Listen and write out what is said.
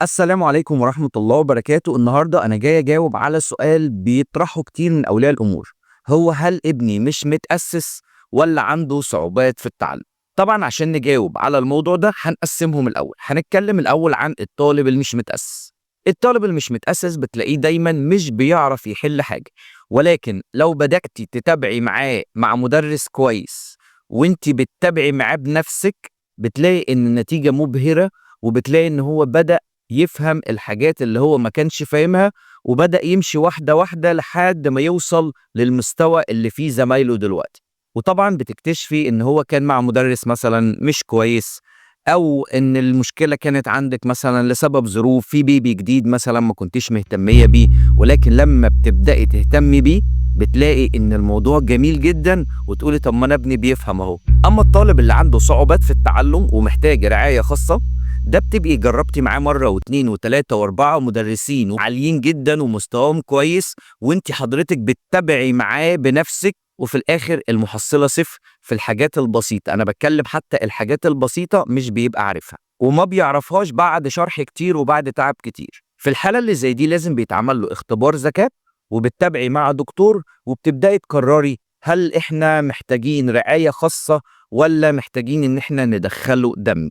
السلام عليكم ورحمة الله وبركاته. النهاردة أنا جاي أجاوب على سؤال بيطرحه كتير من أولياء الأمور، هو هل ابني مش متأسس ولا عنده صعوبات في التعلم؟ طبعا عشان نجاوب على الموضوع ده هنقسمهم الأول. هنتكلم الأول عن الطالب اللي مش متأسس. الطالب اللي مش متأسس بتلاقيه دايما مش بيعرف يحل حاجة، ولكن لو بدأتي تتابعي معاه مع مدرس كويس وانت بتتابعي معاه بنفسك بتلاقي ان النتيجة مبهرة، وبتلاقي ان هو بدأ يفهم الحاجات اللي هو ما كانش فاهمها، وبدأ يمشي واحدة واحدة لحد ما يوصل للمستوى اللي فيه زمايله دلوقتي. وطبعا بتكتشفي ان هو كان مع مدرس مثلا مش كويس، او ان المشكلة كانت عندك مثلا لسبب ظروف في بيبي جديد مثلا ما كنتيش مهتمية بيه، ولكن لما بتبدأي تهتمي بيه بتلاقي ان الموضوع جميل جدا وتقولي طب ما انا ابني بيفهم اهو. اما الطالب اللي عنده صعوبات في التعلم ومحتاج رعاية خاصة، ده بتبقي جربتي معاه مرة واتنين وتلاتة واربعة مدرسين عاليين جدا ومستواهم كويس، وانت حضرتك بتتابعي معاه بنفسك، وفي الاخر المحصلة صفر في الحاجات البسيطة. انا بتكلم حتى الحاجات البسيطة مش بيبقى عارفها وما بيعرفهاش بعد شرح كتير وبعد تعب كتير. في الحالة اللي زي دي لازم بيتعمل له اختبار ذكاء، وبتتابعي مع دكتور وبتبدأي تقرري هل احنا محتاجين رعاية خاصة ولا محتاجين ان احنا ندخله دمج.